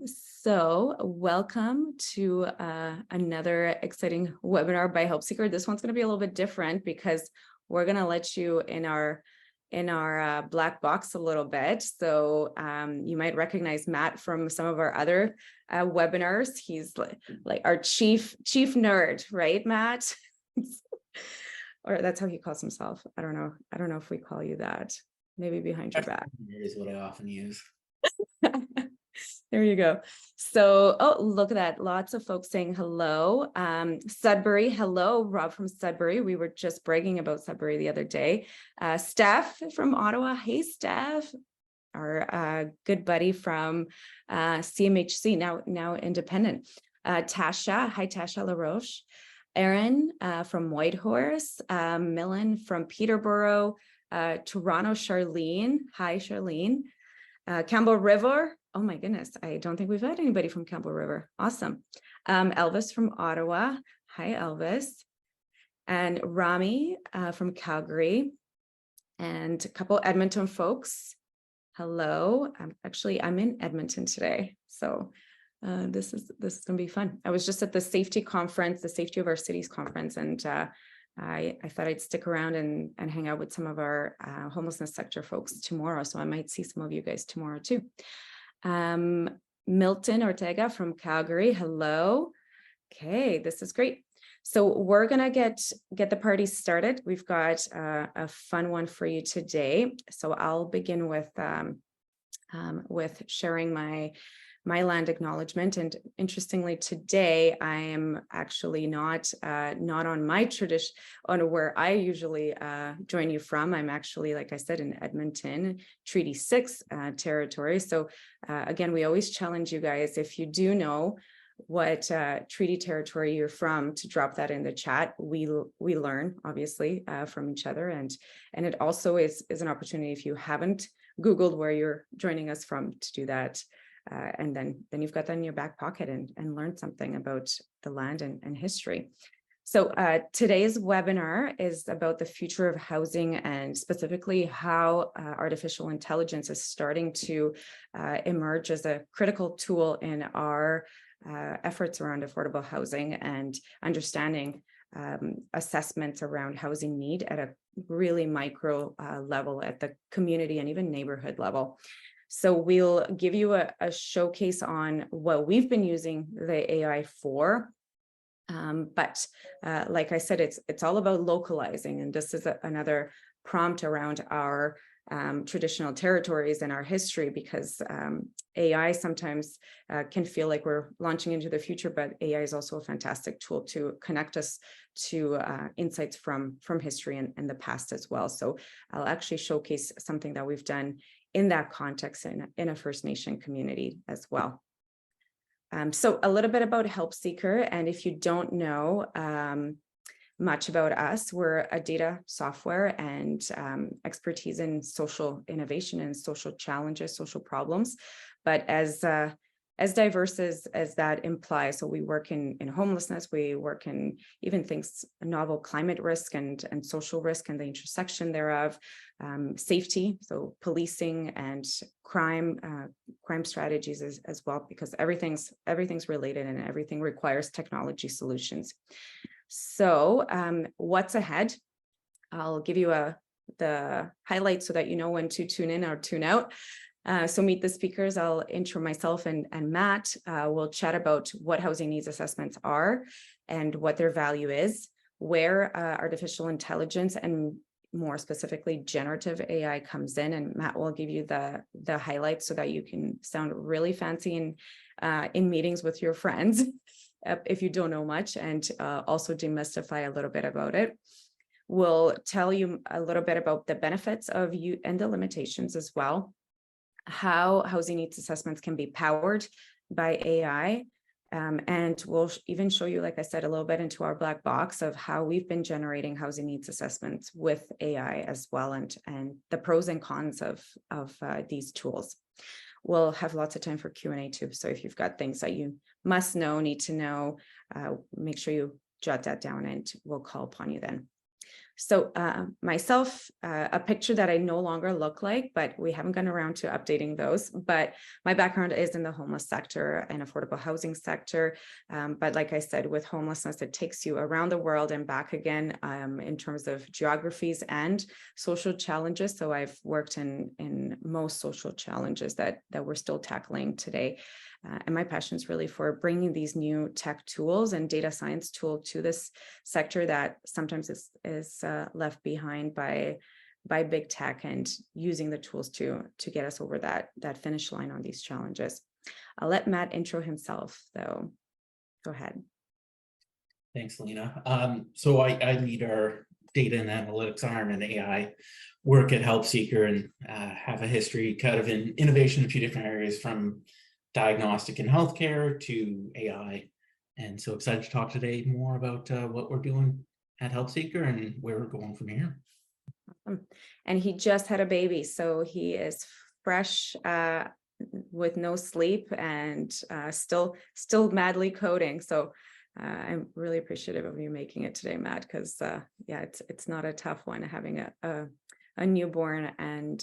So welcome to another exciting webinar by Help Seeker. This one's going to be a little bit different because we're going to let you in our black box a little bit. So you might recognize Matt from some of our other webinars. He's like our chief nerd, right, Matt? Or that's how he calls himself. I don't know. I don't know if we call you that. Maybe behind your back. Is what I often use. There you go. So, oh, look at that. Lots of folks saying hello. Sudbury, hello, Rob from Sudbury. We were just bragging about Sudbury the other day. Steph from Ottawa. Hey, Steph. Our good buddy from CMHC, now independent. Tasha. Hi, Tasha LaRoche. Erin from Whitehorse. Millen from Peterborough. Toronto, Charlene. Hi, Charlene. Campbell River. Oh my goodness, I don't think we've had anybody from Campbell River. Awesome. Elvis from Ottawa. Hi, Elvis. And Rami from Calgary. And a couple Edmonton folks. Hello. I'm in Edmonton today. So this is gonna be fun. I was just at the safety conference, the Safety of Our Cities conference, and I thought I'd stick around and hang out with some of our homelessness sector folks tomorrow. So I might see some of you guys tomorrow too. Milton Ortega from Calgary. Hello. Okay, this is great. So we're gonna get the party started. We've got a fun one for you today. So I'll begin with sharing my land acknowledgement. And interestingly, today I am actually not on my tradition, on where I usually join you from. I'm actually, like I said, in Edmonton, Treaty 6 territory. So again, we always challenge you guys, if you do know what treaty territory you're from, to drop that in the chat. We learn, obviously, from each other. And it also is an opportunity, if you haven't Googled where you're joining us from, to do that. And then you've got that in your back pocket and learn something about the land and history. So today's webinar is about the future of housing, and specifically how artificial intelligence is starting to emerge as a critical tool in our efforts around affordable housing and understanding assessments around housing need at a really micro level, at the community and even neighborhood level. So we'll give you a showcase on what we've been using the AI for. But like I said, it's all about localizing. And this is another prompt around our traditional territories and our history, because AI sometimes can feel like we're launching into the future, but AI is also a fantastic tool to connect us to insights from history and the past as well. So I'll actually showcase something that we've done in that context in a First Nation community as well. So a little bit about Help Seeker, and if you don't know much about us, we're a data software and expertise in social innovation and social challenges, social problems, but as diverse as that implies. So we work in homelessness, we work in even things, novel climate risk and social risk and the intersection thereof, safety, so policing and crime strategies as well, because everything's related and everything requires technology solutions. So what's ahead? I'll give you the highlights so that you know when to tune in or tune out. So meet the speakers. I'll intro myself and Matt. We'll chat about what housing needs assessments are and what their value is, where artificial intelligence and more specifically generative AI comes in, and Matt will give you the highlights so that you can sound really fancy in meetings with your friends if you don't know much, and also demystify a little bit about it. We'll tell you a little bit about the benefits of you and the limitations as well, how housing needs assessments can be powered by AI. And we'll even show you, like I said, a little bit into our black box of how we've been generating housing needs assessments with AI as well, and the pros and cons of these tools. We'll have lots of time for Q&A too. So if you've got things that you must know, need to know, make sure you jot that down and we'll call upon you then. So myself, a picture that I no longer look like, but we haven't gotten around to updating those. But my background is in the homeless sector and affordable housing sector. But like I said, with homelessness, it takes you around the world and back again in terms of geographies and social challenges. So I've worked in most social challenges that we're still tackling today. And my passion is really for bringing these new tech tools and data science tool to this sector that sometimes is left behind by big tech, and using the tools to get us over that finish line on these challenges. I'll let Matt intro himself, though. Go ahead. Thanks, Lena. So I lead our data and analytics arm and AI work at HelpSeeker, and have a history kind of in innovation in a few different areas, from diagnostic and healthcare to AI. And so excited to talk today more about what we're doing at HelpSeeker and where we're going from here. Awesome. And he just had a baby, so he is fresh with no sleep and still madly coding. So I'm really appreciative of you making it today, Matt, because yeah, it's not a tough one having a newborn and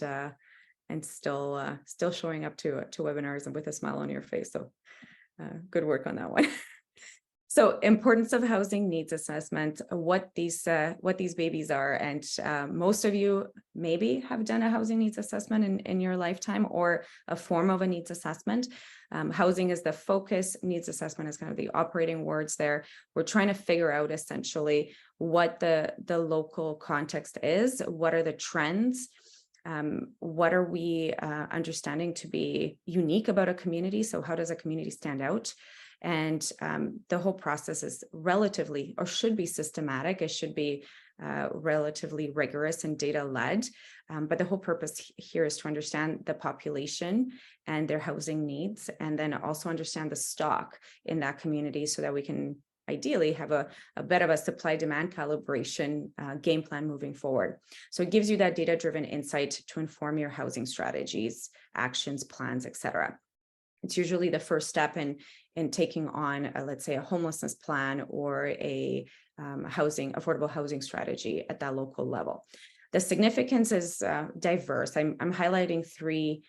still showing up to webinars and with a smile on your face. So good work on that one. So importance of housing needs assessment, what these babies are. And most of you maybe have done a housing needs assessment in your lifetime, or a form of a needs assessment. Housing is the focus, needs assessment is kind of the operating words there. We're trying to figure out essentially what the local context is, what are the trends, what are we understanding to be unique about a community? So how does a community stand out? And the whole process is relatively, or should be, systematic. It should be relatively rigorous and data-led. But the whole purpose here is to understand the population and their housing needs, and then also understand the stock in that community so that we can ideally have a bit of a supply-demand calibration game plan moving forward. So it gives you that data-driven insight to inform your housing strategies, actions, plans, etc. It's usually the first step in taking on, let's say, a homelessness plan or a affordable housing strategy at that local level. The significance is diverse. I'm highlighting three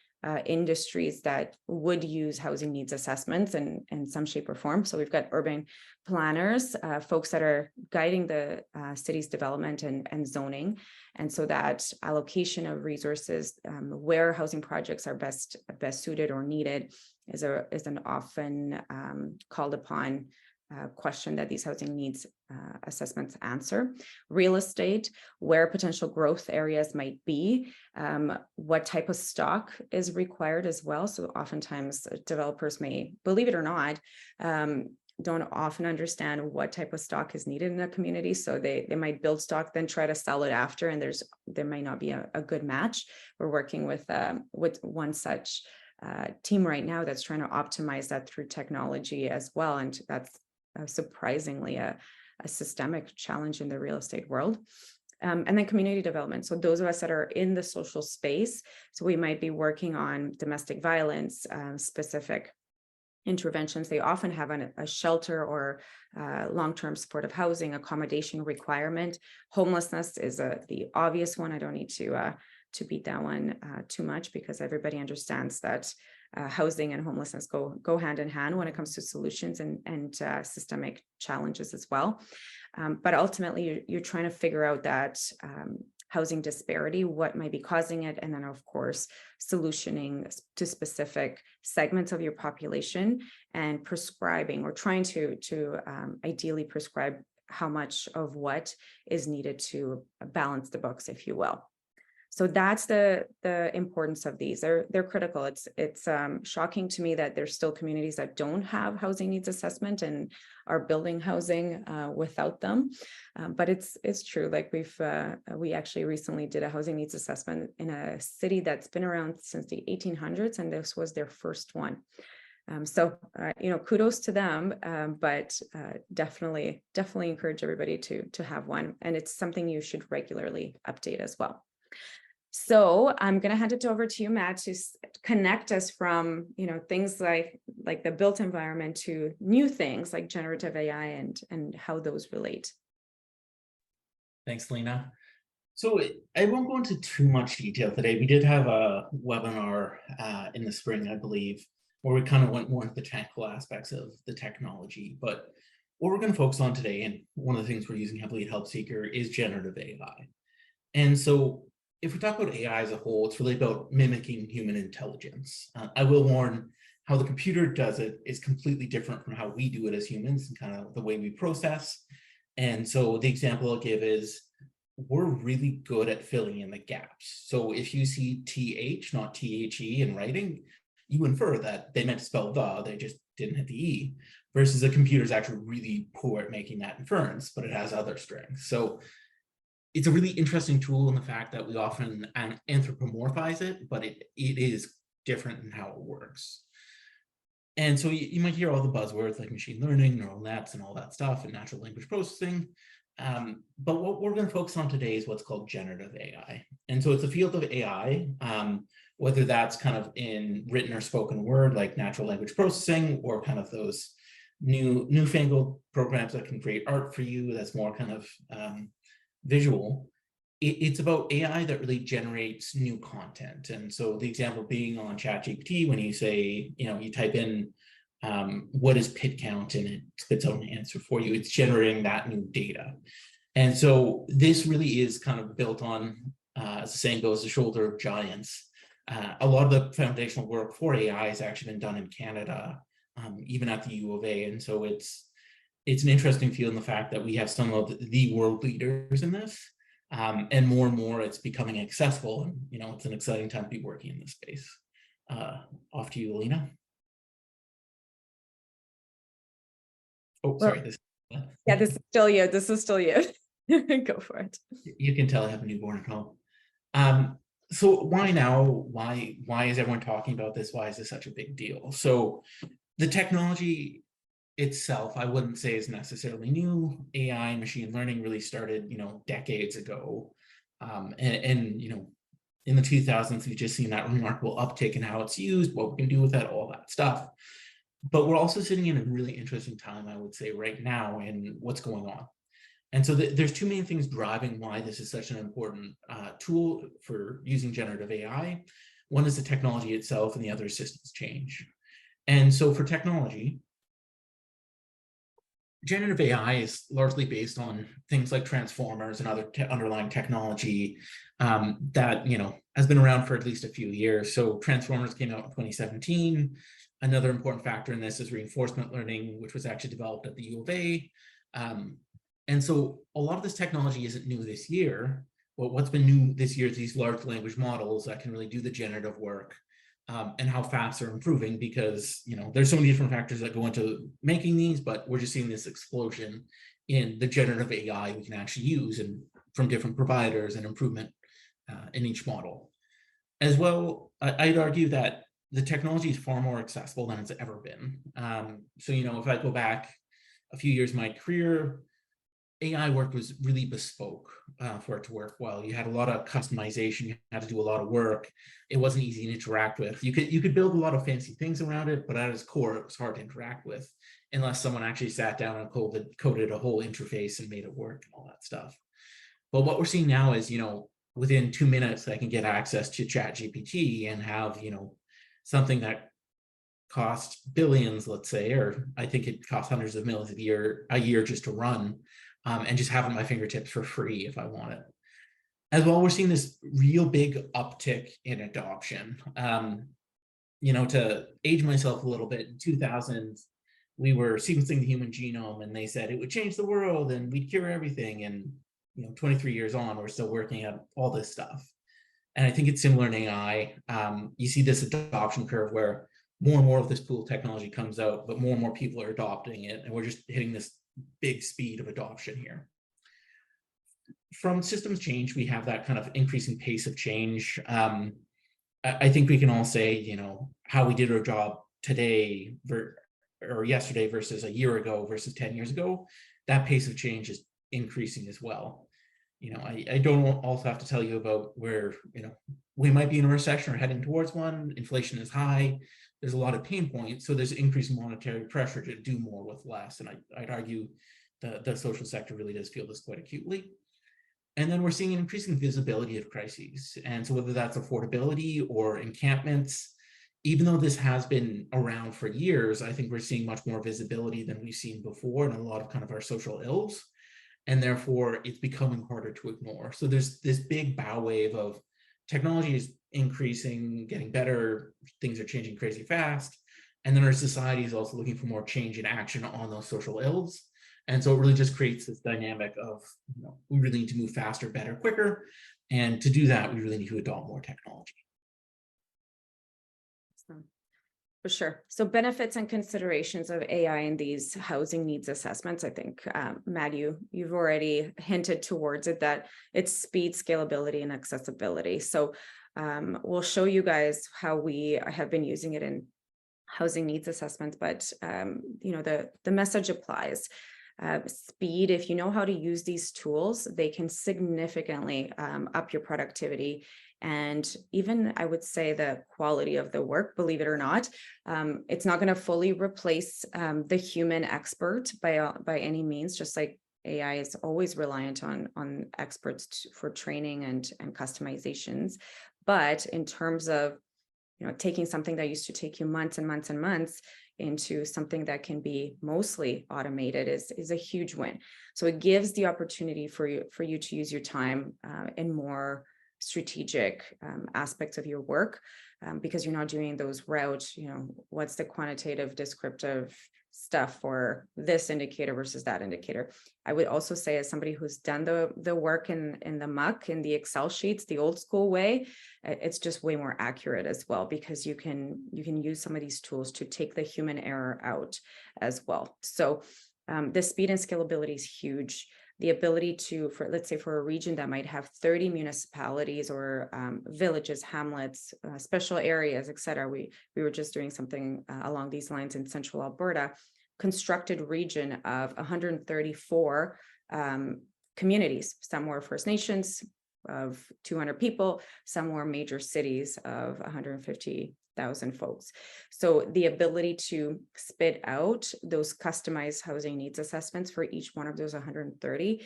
industries that would use housing needs assessments in some shape or form. So we've got urban planners, folks that are guiding the city's development and zoning. And so that allocation of resources, where housing projects are best suited or needed, is an often called upon question that these housing needs assessments answer. Real estate, where potential growth areas might be, what type of stock is required as well. So oftentimes developers may, believe it or not, don't often understand what type of stock is needed in a community. So they might build stock, then try to sell it after, and there might not be a good match. We're working with one such team right now that's trying to optimize that through technology as well. And that's surprisingly a systemic challenge in the real estate world. And then community development. So those of us that are in the social space, so we might be working on domestic violence, specific interventions. They often have a shelter or long-term supportive housing accommodation requirement. Homelessness is the obvious one. I don't need to beat that one too much, because everybody understands that housing and homelessness go hand in hand when it comes to solutions and systemic challenges as well. But ultimately, you're trying to figure out that housing disparity, what might be causing it, and then of course solutioning to specific segments of your population and prescribing, or trying to ideally prescribe how much of what is needed to balance the books, if you will. So that's the importance of these. They're critical. It's shocking to me that there's still communities that don't have housing needs assessment and are building housing without them. But it's true. Like we actually recently did a housing needs assessment in a city that's been around since the 1800s, and this was their first one. So kudos to them, but definitely encourage everybody to have one, and it's something you should regularly update as well. So I'm going to hand it over to you, Matt, to connect us from, things like the built environment to new things like generative AI and how those relate. Thanks, Lena. So I won't go into too much detail today. We did have a webinar in the spring, I believe, where we kind of went more into the technical aspects of the technology. But what we're going to focus on today, and one of the things we're using heavily at Help Seeker, is generative AI. And so if we talk about AI as a whole, it's really about mimicking human intelligence. I will warn, how the computer does it is completely different from how we do it as humans and kind of the way we process. And so the example I'll give is, we're really good at filling in the gaps. So if you see TH, not THE in writing, you infer that they meant to spell they just didn't hit the E, versus a computer's actually really poor at making that inference, but it has other strengths. So it's a really interesting tool in the fact that we often anthropomorphize it, but it is different in how it works. And so you might hear all the buzzwords like machine learning, neural nets, and all that stuff, and natural language processing. But what we're going to focus on today is what's called generative AI. And so it's a field of AI, whether that's kind of in written or spoken word, like natural language processing, or kind of those newfangled programs that can create art for you, that's more kind of visual. It's about AI that really generates new content. And so the example being on ChatGPT, when you say, you type in what is pit count and it spits out an answer for you, it's generating that new data. And so this really is kind of built on, as the saying goes, the shoulder of giants. A lot of the foundational work for AI has actually been done in Canada, even at the U of A. And so it's an interesting field in the fact that we have some of the world leaders in this. And more it's becoming accessible, and it's an exciting time to be working in this space. Off to you, Alina. Oh, sorry. Yeah, this is still you. This is still you. Go for it. You can tell I have a newborn at home. So why now? Why is everyone talking about this? Why is this such a big deal? So the technology itself, I wouldn't say is necessarily new. AI and machine learning really started, decades ago. And in the 2000s, we've just seen that remarkable uptick in how it's used, what we can do with that, all that stuff. But we're also sitting in a really interesting time, I would say, right now in what's going on. And so there's two main things driving why this is such an important tool for using generative AI. One is the technology itself, and the other is systems change. And so for technology, generative AI is largely based on things like transformers and other underlying technology that has been around for at least a few years. So transformers came out in 2017. Another important factor in this is reinforcement learning, which was actually developed at the U of A. And so a lot of this technology isn't new this year. But what's been new this year is these large language models that can really do the generative work. And how fast they're improving, because there's so many different factors that go into making these, but we're just seeing this explosion in the generative AI we can actually use, and from different providers, and improvement in each model. As well, I'd argue that the technology is far more accessible than it's ever been. So if I go back a few years in my career, AI work was really bespoke for it to work well. You had a lot of customization. You had to do a lot of work. It wasn't easy to interact with. You could build a lot of fancy things around it, but at its core, it was hard to interact with unless someone actually sat down and coded a whole interface and made it work and all that stuff. But what we're seeing now is, within 2 minutes, I can get access to ChatGPT and have, something that costs billions, let's say, or I think it costs hundreds of millions a year just to run. And just have it at my fingertips for free if I want it. As well, we're seeing this real big uptick in adoption. To age myself a little bit, in 2000, we were sequencing the human genome, and they said it would change the world and we'd cure everything. And 23 years on, we're still working at all this stuff. And I think it's similar in AI. You see this adoption curve where more and more of this pool of technology comes out, but more and more people are adopting it, and we're just hitting this big speed of adoption here. From systems change, we have that kind of increasing pace of change. I think we can all say, how we did our job today or yesterday versus a year ago versus 10 years ago, that pace of change is increasing as well. I don't also have to tell you about where, we might be in a recession or heading towards one. Inflation is high. There's a lot of pain points. So there's increased monetary pressure to do more with less. And I'd argue the social sector really does feel this quite acutely. And then we're seeing an increasing visibility of crises. And so whether that's affordability or encampments, even though this has been around for years, I think we're seeing much more visibility than we've seen before in a lot of kind of our social ills. And therefore it's becoming harder to ignore. So there's this big bow wave of technology is increasing, getting better, things are changing crazy fast. And then our society is also looking for more change and action on those social ills. And so it really just creates this dynamic of, we really need to move faster, better, quicker. And to do that, we really need to adopt more technology. For sure. So benefits and considerations of AI in these housing needs assessments. I think, Matt, you've already hinted towards it, that it's speed, scalability, and accessibility. So we'll show you guys how we have been using it in housing needs assessments, but the message applies. Speed, if you know how to use these tools, they can significantly up your productivity. And even I would say the quality of the work, believe it or not. It's not going to fully replace the human expert by any means, just like AI is always reliant on experts for training and customizations. But in terms of taking something that used to take you months and months and months into something that can be mostly automated is a huge win. So it gives the opportunity for you to use your time in more strategic aspects of your work, because you're not doing those routes, what's the quantitative descriptive stuff for this indicator versus that indicator. I would also say, as somebody who's done the work in the muck, in the Excel sheets, the old school way, it's just way more accurate as well, because you can use some of these tools to take the human error out as well. So the speed and scalability is huge. The ability to, let's say for a region that might have 30 municipalities or villages, hamlets, special areas, et cetera. We were just doing something along these lines in central Alberta, constructed region of 134 communities. Some were First Nations of 200 people, some were major cities of 150,000 folks. So the ability to spit out those customized housing needs assessments for each one of those 130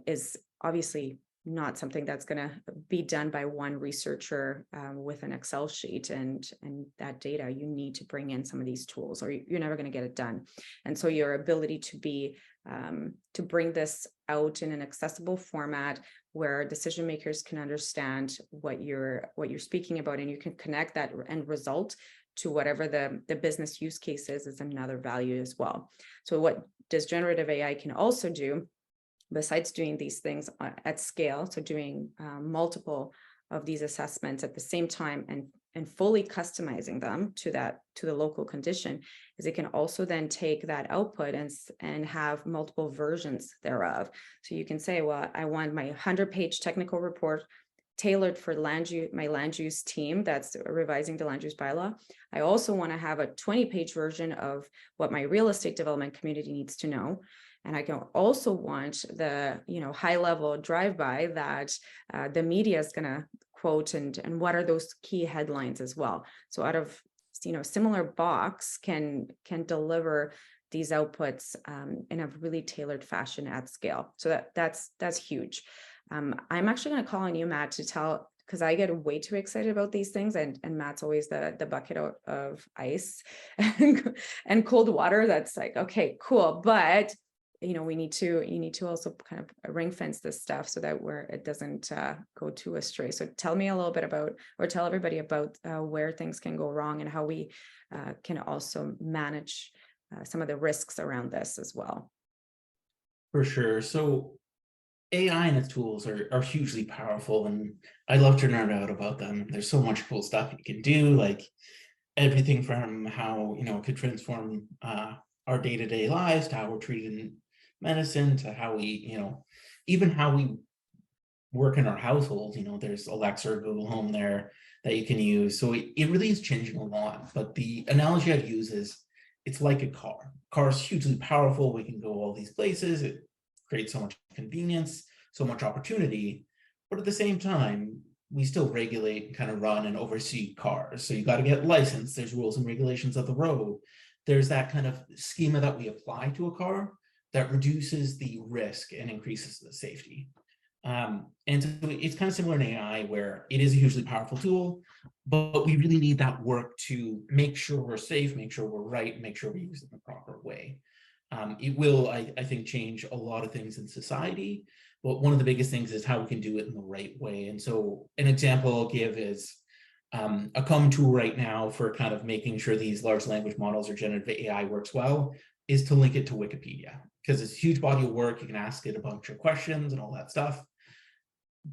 is obviously not something that's going to be done by one researcher with an Excel sheet and that data. You need to bring in some of these tools, or you're never going to get it done. And so your ability to bring this out in an accessible format where decision makers can understand what you're speaking about, and you can connect that end result to whatever the business use case is another value as well. So what does generative AI can also do, besides doing these things at scale, so doing multiple of these assessments at the same time and fully customizing them to the local condition, is it can also then take that output and have multiple versions thereof. So you can say, well, I want my 100-page technical report tailored for my land use team that's revising the land use bylaw. I also want to have a 20-page version of what my real estate development community needs to know. And I can also want the high-level drive-by that the media is going to quote, and what are those key headlines as well. So out of similar box can deliver these outputs in a really tailored fashion at scale. So that's huge. I'm actually going to call on you, Matt, to tell, because I get way too excited about these things, and Matt's always the bucket of ice and cold water. That's like, okay, cool, but you need to also kind of ring fence this stuff so that it doesn't go too astray. So tell me a little bit about, or tell everybody about where things can go wrong and how we can also manage some of the risks around this as well. For sure. So AI and its tools are hugely powerful, and I'd love to nerd out about them. There's so much cool stuff you can do, like everything from how it could transform our day-to-day lives to how we're treated in medicine, to how we even how we work in our household. There's Alexa or Google Home there that you can use. So it really is changing a lot. But the analogy I'd use is it's like a car. Car is hugely powerful. We can go all these places. It creates so much convenience, so much opportunity. But at the same time, we still regulate and kind of run and oversee cars. So you got to get licensed. There's rules and regulations of the road. There's that kind of schema that we apply to a car that reduces the risk and increases the safety. And so it's kind of similar in AI, where it is a hugely powerful tool, but we really need that work to make sure we're safe, make sure we're right, make sure we use it in the proper way. It will, I think, change a lot of things in society, but one of the biggest things is how we can do it in the right way. And so an example I'll give is a common tool right now for kind of making sure these large language models or generative AI works well is to link it to Wikipedia, because it's a huge body of work. You can ask it a bunch of questions and all that stuff,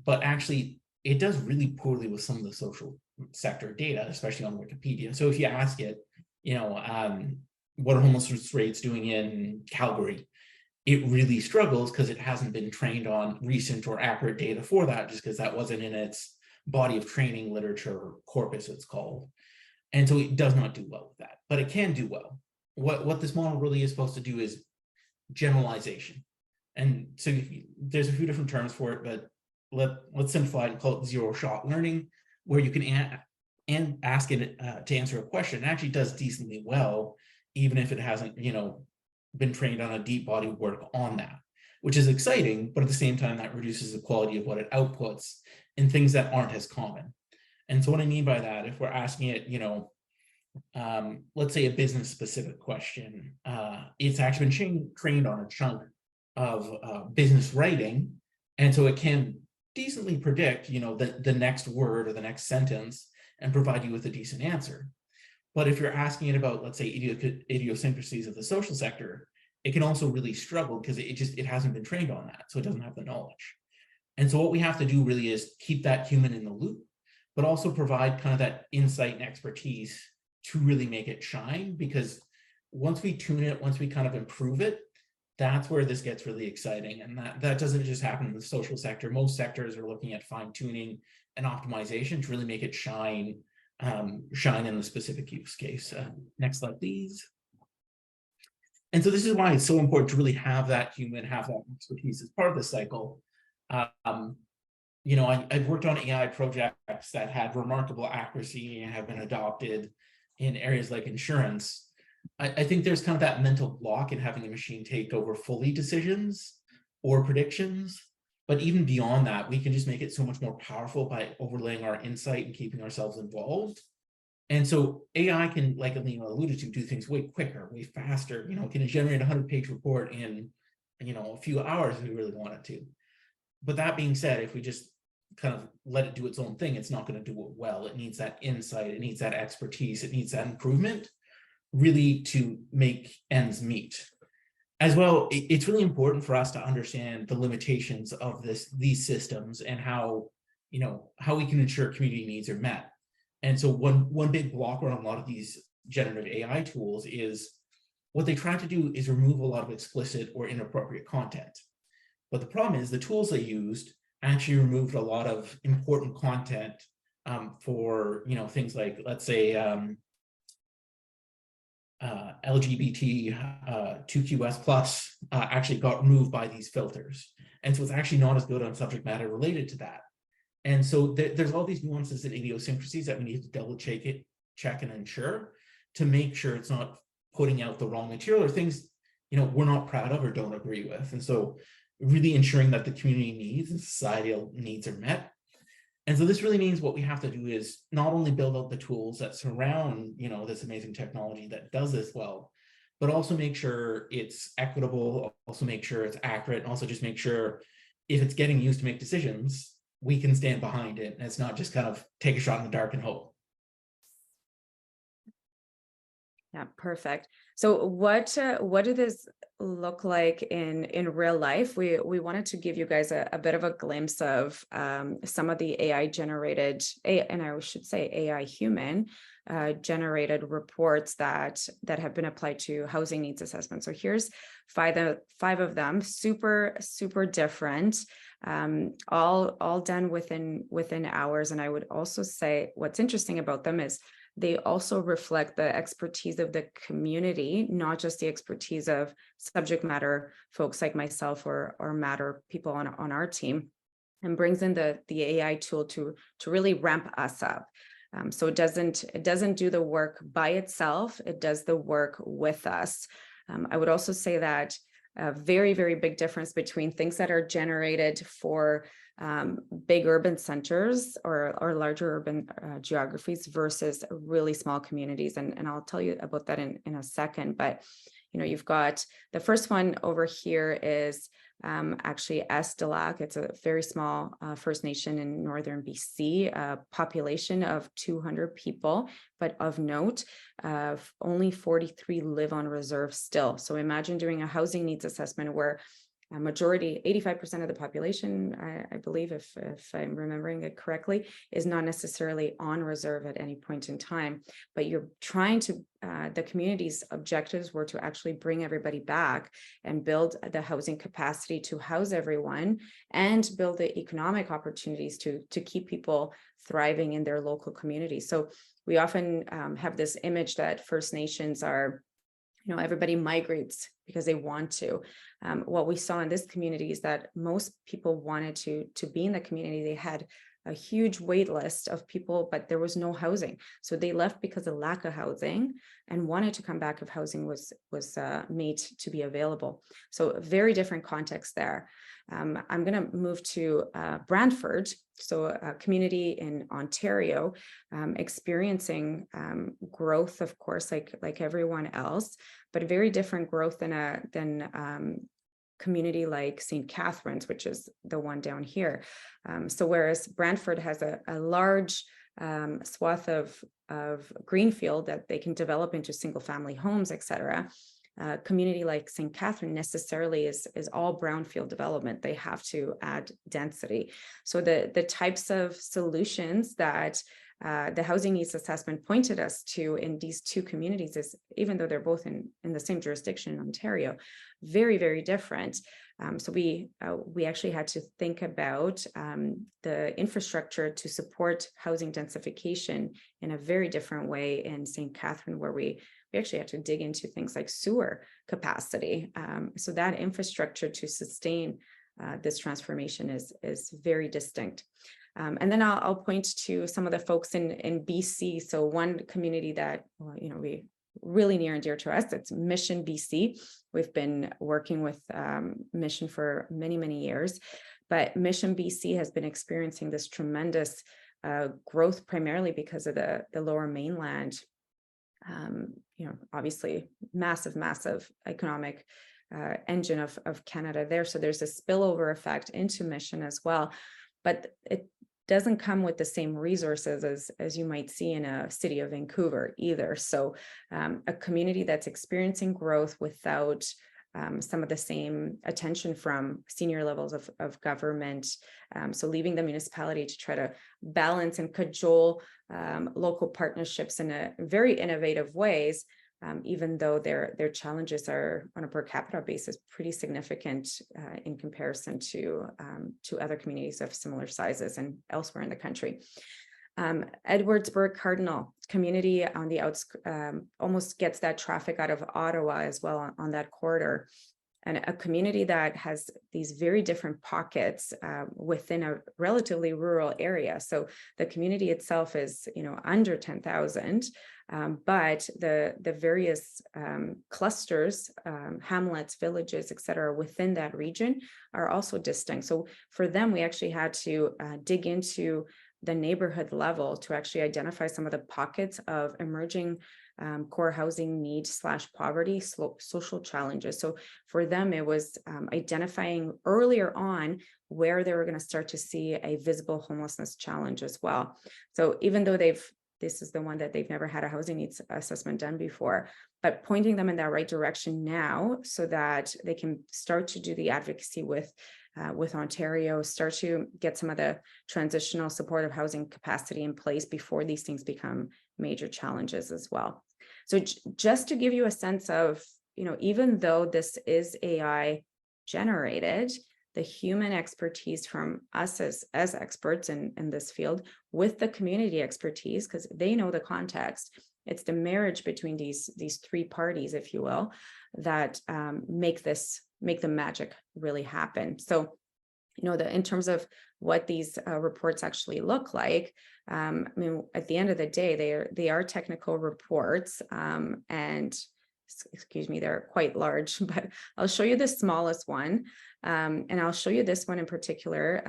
but actually it does really poorly with some of the social sector data, especially on Wikipedia. So if you ask it, what are homelessness rates doing in Calgary, it really struggles because it hasn't been trained on recent or accurate data for that, just because that wasn't in its body of training literature corpus, it's called. And so it does not do well with that, but it can do well. What this model really is supposed to do is generalization. And so there's a few different terms for it, but let's simplify it and call it zero-shot learning, where you can ask it to answer a question. It actually does decently well, even if it hasn't, been trained on a deep body of work on that, which is exciting, but at the same time, that reduces the quality of what it outputs in things that aren't as common. And so what I mean by that, if we're asking it, let's say a business specific question, it's actually been trained on a chunk of business writing. And so it can decently predict, the next word or the next sentence and provide you with a decent answer. But if you're asking it about, let's say, idiosyncrasies of the social sector, it can also really struggle because it hasn't been trained on that. So it doesn't have the knowledge. And so what we have to do really is keep that human in the loop, but also provide kind of that insight and expertise to really make it shine. Because once we tune it, once we kind of improve it, that's where this gets really exciting. And that doesn't just happen in the social sector. Most sectors are looking at fine tuning and optimization to really make it shine in the specific use case. Next slide, please. And so this is why it's so important to really have that human, have that expertise as part of the cycle. I've worked on AI projects that had remarkable accuracy and have been adopted in areas like insurance. I think there's kind of that mental block in having a machine take over fully decisions or predictions. But even beyond that, we can just make it so much more powerful by overlaying our insight and keeping ourselves involved. And so AI can, like Alina alluded to, do things way quicker, way faster. Can generate a 100-page report in, a few hours if we really want it to. But that being said, if we just kind of let it do its own thing, it's not going to do it well. It needs that insight, it needs that expertise, it needs that improvement really to make ends meet. As well, it's really important for us to understand the limitations of these systems and how we can ensure community needs are met. And so one big blocker on a lot of these generative AI tools is what they try to do is remove a lot of explicit or inappropriate content. But the problem is the tools they used actually removed a lot of important content for things like, let's say, LGBT 2QS plus actually got removed by these filters. And so it's actually not as good on subject matter related to that. And so there's all these nuances and idiosyncrasies that we need to double check and ensure to make sure it's not putting out the wrong material or things, we're not proud of or don't agree with. And so really ensuring that the community needs and societal needs are met. And so this really means what we have to do is not only build out the tools that surround, this amazing technology that does this well, but also make sure it's equitable, also make sure it's accurate, and also just make sure if it's getting used to make decisions, we can stand behind it. And it's not just kind of take a shot in the dark and hope. Yeah, perfect. So what did this look like in real life? We wanted to give you guys a bit of a glimpse of some of the AI generated, and I should say AI human generated reports that have been applied to housing needs assessment. So here's five of them, super different, all done within hours. And I would also say what's interesting about them is they also reflect the expertise of the community, not just the expertise of subject matter folks like myself or Matt or people on our team, and brings in the AI tool to really ramp us up. So it doesn't do the work by itself, it does the work with us. I would also say that a very, very big difference between things that are generated for big urban centers or larger urban geographies versus really small communities. And I'll tell you about that in a second. But, you've got the first one over here is actually Estelac. It's a very small First Nation in northern BC, a population of 200 people, but of note, only 43 live on reserve still. So imagine doing a housing needs assessment where a majority, 85% of the population, I believe, if I'm remembering it correctly, is not necessarily on reserve at any point in time, but you're trying to, the community's objectives were to actually bring everybody back and build the housing capacity to house everyone and build the economic opportunities to keep people thriving in their local community. So we often have this image that First Nations are, everybody migrates because they want to. What we saw in this community is that most people wanted to be in the community. They had a huge wait list of people, but there was no housing. So they left because of lack of housing and wanted to come back if housing was made to be available. So a very different context there. I'm going to move to Brantford, so a community in Ontario, experiencing growth, of course, like everyone else, but a very different growth than community like St. Catharines, which is the one down here. So whereas Brantford has a large swath of greenfield that they can develop into single family homes, et cetera, a community like St. Catharines necessarily is all brownfield development. They have to add density. So the types of solutions that the housing needs assessment pointed us to in these two communities is, even though they're both in the same jurisdiction in Ontario, very, very different. So we actually had to think about the infrastructure to support housing densification in a very different way in St. Catharines, where we actually had to dig into things like sewer capacity. So that infrastructure to sustain this transformation is very distinct. And then I'll point to some of the folks in BC. So one community that, we really near and dear to us, it's Mission BC. We've been working with Mission for many, many years, but Mission BC has been experiencing this tremendous growth primarily because of the Lower Mainland. Obviously massive economic engine of Canada there. So there's a spillover effect into Mission as well, but it doesn't come with the same resources as you might see in a city of Vancouver either. So a community that's experiencing growth without some of the same attention from senior levels of government. So leaving the municipality to try to balance and cajole local partnerships in a very innovative ways, even though their challenges are on a per capita basis pretty significant in comparison to other communities of similar sizes and elsewhere in the country. Edwardsburg Cardinal community on the outskirts almost gets that traffic out of Ottawa as well on that corridor, and a community that has these very different pockets within a relatively rural area. So the community itself is, under 10,000, but the various clusters, hamlets, villages, et cetera, within that region are also distinct. So for them, we actually had to dig into the neighborhood level to actually identify some of the pockets of emerging core housing needs / poverty, social challenges. So for them, it was identifying earlier on where they were going to start to see a visible homelessness challenge as well. So even though this is the one that they've never had a housing needs assessment done before, but pointing them in that right direction now so that they can start to do the advocacy with Ontario, start to get some of the transitional supportive housing capacity in place before these things become major challenges as well. So just to give you a sense of, even though this is AI generated, the human expertise from us as experts in this field with the community expertise, because they know the context, it's the marriage between these three parties, if you will, that make the magic really happen. So, in terms of what these reports actually look like, at the end of the day, they are technical reports, and excuse me, they're quite large, but I'll show you the smallest one. And I'll show you this one in particular,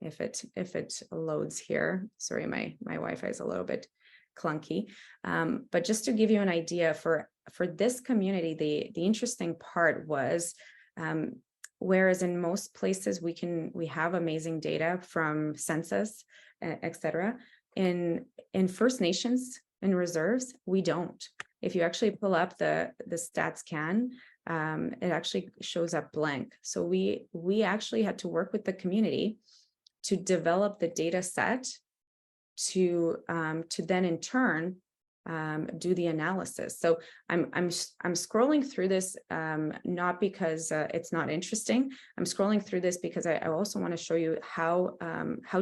if it loads here. Sorry, my Wi-Fi is a little bit clunky. But just to give you an idea for this community, the interesting part was, whereas in most places we have amazing data from census, etc. In First Nations and reserves, we don't. If you actually pull up the stats can, it actually shows up blank. So we actually had to work with the community to develop the data set to then in turn do the analysis. So I'm scrolling through this, not because it's not interesting. I'm scrolling through this because I also want to show you how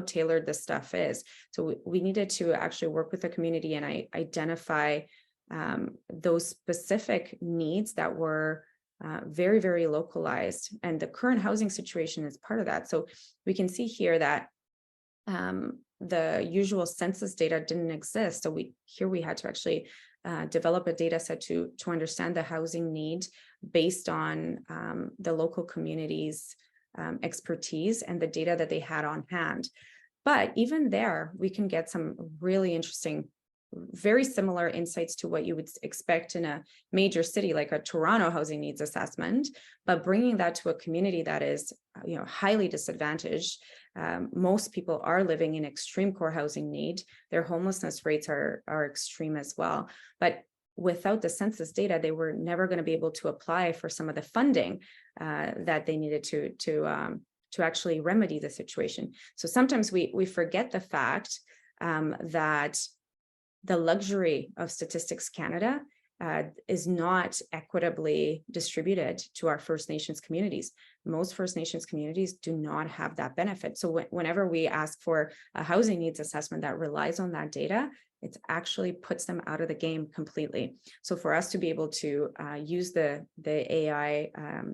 tailored this stuff is. So we needed to actually work with the community and identify those specific needs that were very, very localized. And the current housing situation is part of that. So we can see here that the usual census data didn't exist. So we had to actually develop a data set to understand the housing need based on the local community's expertise and the data that they had on hand. But even there, we can get some really interesting, very similar insights to what you would expect in a major city like a Toronto housing needs assessment, but bringing that to a community that is, highly disadvantaged. Most people are living in extreme core housing need. Their homelessness rates are extreme as well. But without the census data, they were never going to be able to apply for some of the funding that they needed to actually remedy the situation. So sometimes we forget the fact that the luxury of Statistics Canada is not equitably distributed to our First Nations communities. Most First Nations communities do not have that benefit. So whenever we ask for a housing needs assessment that relies on that data, it actually puts them out of the game completely. So for us to be able to use the AI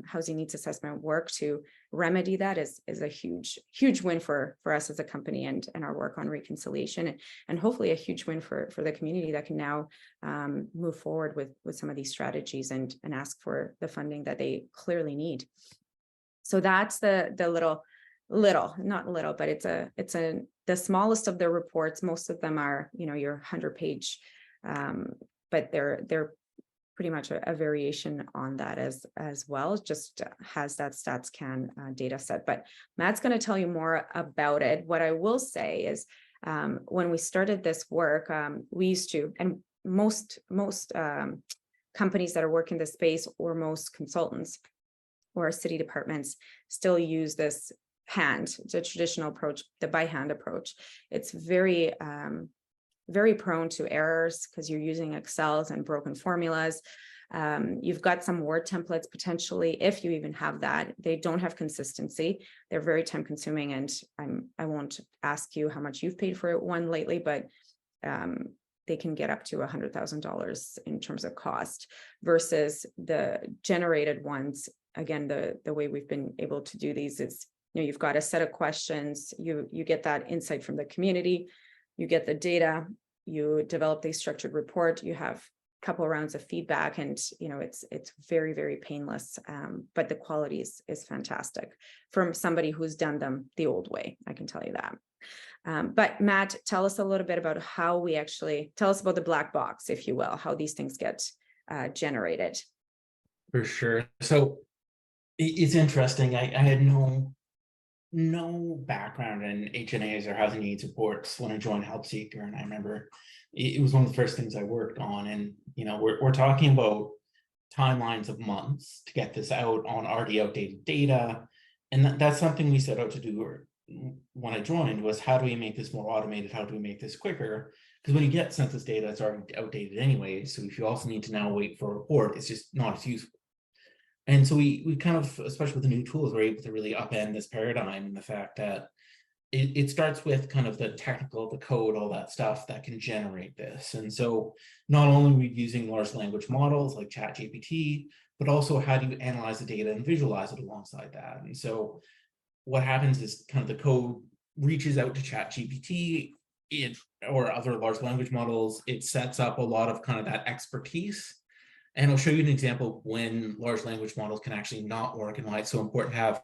housing needs assessment work to remedy that is a huge win for us as a company and our work on reconciliation, and hopefully a huge win for the community that can now move forward with some of these strategies and ask for the funding that they clearly need. So that's the not little, but it's the smallest of the reports. Most of them are, your 100-page, but they're pretty much a variation on that as well. It just has that StatsCan data set. But Matt's going to tell you more about it. What I will say is, when we started this work, we used to, and most companies that are working this space, or most consultants or city departments, still use this the traditional approach, the by hand approach. It's very prone to errors because you're using Excels and broken formulas. You've got some Word templates potentially, if you even have that. They don't have consistency. They're very time consuming, and I won't ask you how much you've paid for one lately, but they can get up to $100,000 in terms of cost, versus the generated ones. Again, the way we've been able to do these is, you've got a set of questions, you get that insight from the community, you get the data, you develop a structured report, you have a couple of rounds of feedback, and it's very, very painless, but the quality is fantastic from somebody who's done them the old way, I can tell you that. But Matt, tell us a little bit about tell us about the black box, if you will, how these things get generated. For sure. So it's interesting. I had no background in HNAs or housing needs reports when I joined Help Seeker, and I remember it was one of the first things I worked on. And we're talking about timelines of months to get this out on already outdated data, and that's something we set out to do when I joined, was how do we make this more automated? How do we make this quicker? Because when you get census data, it's already outdated anyway. So if you also need to now wait for a report, it's just not as useful. And so we kind of, especially with the new tools, we're able to really upend this paradigm, and the fact that it starts with kind of the technical, the code, all that stuff that can generate this. And so not only are we using large language models like ChatGPT, but also how do you analyze the data and visualize it alongside that? And so what happens is kind of the code reaches out to ChatGPT or other large language models. It sets up a lot of kind of that expertise And I'll show you an example of when large language models can actually not work and why it's so important to have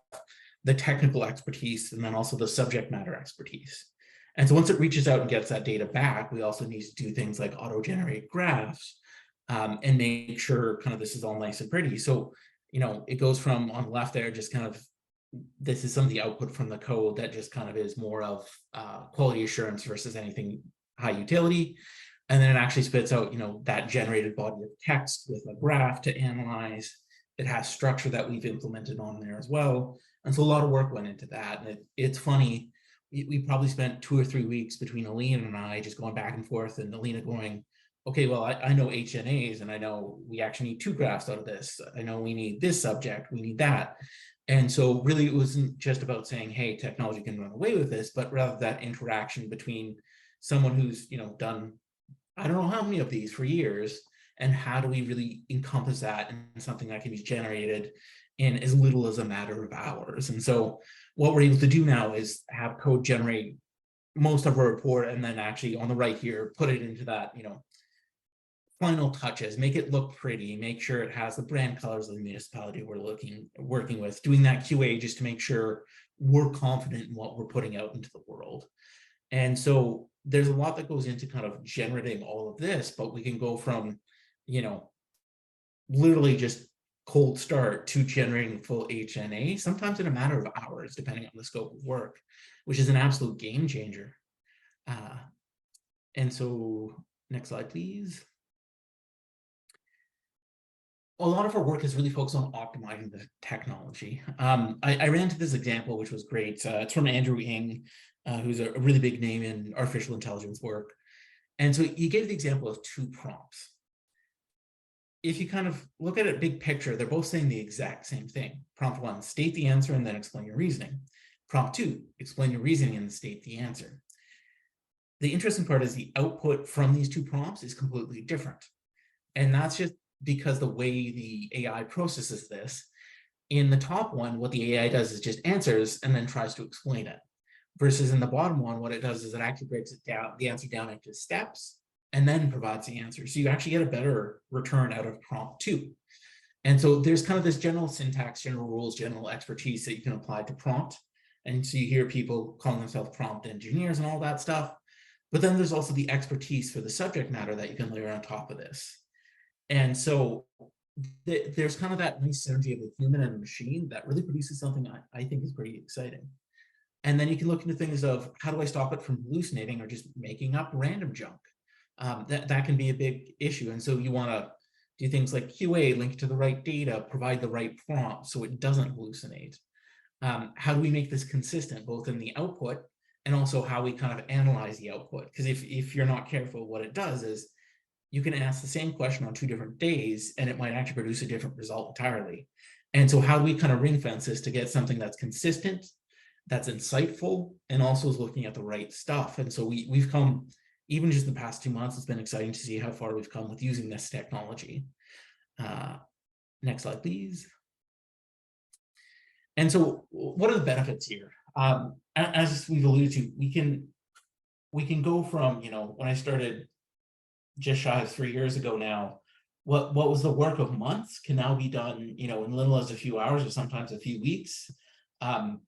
the technical expertise and then also the subject matter expertise. And so once it reaches out and gets that data back, we also need to do things like auto-generate graphs and make sure kind of this is all nice and pretty. So, it goes from on the left there, just kind of, this is some of the output from the code that just kind of is more of quality assurance versus anything high utility. And then it actually spits out, that generated body of text with a graph to analyze. It has structure that we've implemented on there as well. And so a lot of work went into that. And it's funny, we probably spent 2 or 3 weeks between Alina and I just going back and forth, and Alina going, okay, well, I know HNAs, and I know we actually need 2 graphs out of this. I know we need this subject, we need that. And so really it wasn't just about saying, hey, technology can run away with this, but rather that interaction between someone who's, done, I don't know how many of these for years, and how do we really encompass that in something that can be generated in as little as a matter of hours. And so what we're able to do now is have code generate most of our report, and then actually on the right here, put it into that, final touches, make it look pretty, make sure it has the brand colors of the municipality we're working with, doing that QA just to make sure we're confident in what we're putting out into the world. And so there's a lot that goes into kind of generating all of this, but we can go from, literally just cold start to generating full HNA, sometimes in a matter of hours, depending on the scope of work, which is an absolute game changer. And so next slide, please. A lot of our work is really focused on optimizing the technology. I ran into this example, which was great. It's from Andrew Ng, who's a really big name in artificial intelligence work. And so he gave the example of 2 prompts. If you kind of look at it big picture, they're both saying the exact same thing. Prompt 1, state the answer and then explain your reasoning. Prompt 2, explain your reasoning and state the answer. The interesting part is the output from these 2 prompts is completely different. And that's just because the way the AI processes this. In the top one, what the AI does is just answers and then tries to explain it. Versus in the bottom one, what it does is it actually breaks it down, the answer down into steps, and then provides the answer. So you actually get a better return out of prompt 2. And so there's kind of this general syntax, general rules, general expertise that you can apply to prompt. And so you hear people calling themselves prompt engineers and all that stuff. But then there's also the expertise for the subject matter that you can layer on top of this. And so there's kind of that nice synergy of the human and the machine that really produces something I think is pretty exciting. And then you can look into things of how do I stop it from hallucinating or just making up random junk? That can be a big issue. And so you want to do things like QA, link to the right data, provide the right prompt so it doesn't hallucinate. How do we make this consistent, both in the output and also how we kind of analyze the output? Because if you're not careful, what it does is you can ask the same question on 2 different days and it might actually produce a different result entirely. And so how do we kind of ring fence this to get something that's consistent, that's insightful, and also is looking at the right stuff? And so we've come, even just the past 2 months, it's been exciting to see how far we've come with using this technology. Next slide, please. And so what are the benefits here? As we've alluded to, we can go from, when I started just shy of 3 years ago now, what was the work of months can now be done, in little as a few hours or sometimes a few weeks.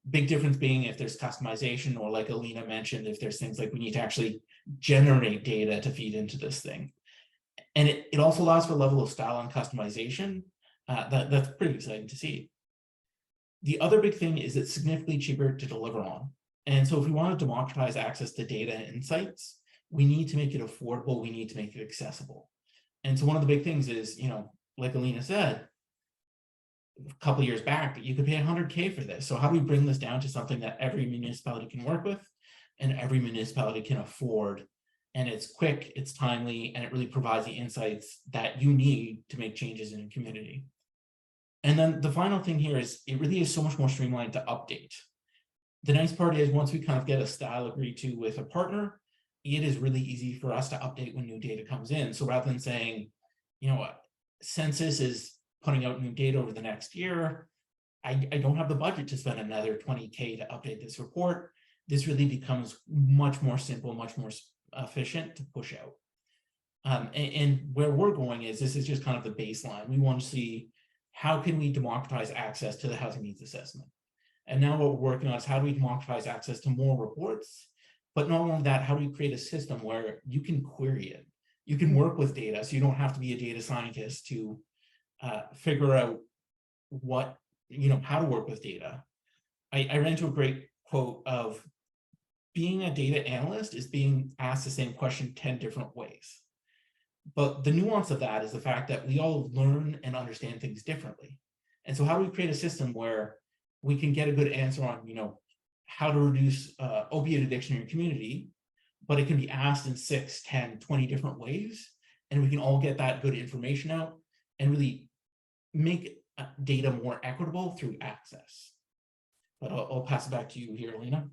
Big difference being if there's customization, or like Alina mentioned, if there's things like we need to actually generate data to feed into this thing. And it also allows for a level of style and customization that's pretty exciting to see. The other big thing is it's significantly cheaper to deliver on. And so if we want to democratize access to data and insights, we need to make it affordable, we need to make it accessible. And so one of the big things is, like Alina said, a couple of years back, you could pay $100K for this. So how do we bring this down to something that every municipality can work with and every municipality can afford? And it's quick, it's timely, and it really provides the insights that you need to make changes in your community. And then the final thing here is it really is so much more streamlined to update. The nice part is once we kind of get a style agreed to with a partner, it is really easy for us to update when new data comes in. So rather than saying, census is putting out new data over the next year, I don't have the budget to spend another $20K to update this report. This really becomes much more simple, much more efficient to push out. And where we're going is this is just kind of the baseline. We want to see how can we democratize access to the housing needs assessment. And now what we're working on is how do we democratize access to more reports, but not only that, how do we create a system where you can query it? You can work with data, so you don't have to be a data scientist to figure out what, how to work with data. I ran into a great quote of being a data analyst is being asked the same question 10 different ways. But the nuance of that is the fact that we all learn and understand things differently. And so how do we create a system where we can get a good answer on, how to reduce opiate addiction in your community, but it can be asked in 6, 10, 20 different ways, and we can all get that good information out and really make data more equitable through access. But I'll pass it back to you here, Lena.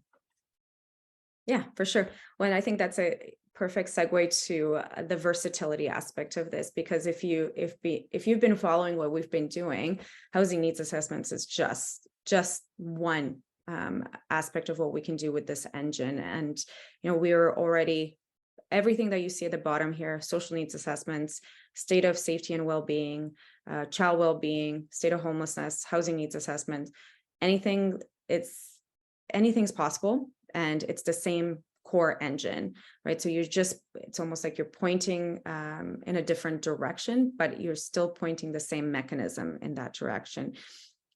Yeah, for sure. Well, and I think that's a perfect segue to the versatility aspect of this, because if you've been following what we've been doing, housing needs assessments is just one aspect of what we can do with this engine. And we are already, everything that you see at the bottom here: social needs assessments, state of safety and well-being, child well-being, state of homelessness, housing needs assessment, anything's possible. And it's the same core engine, right? So it's almost like you're pointing in a different direction, but you're still pointing the same mechanism in that direction.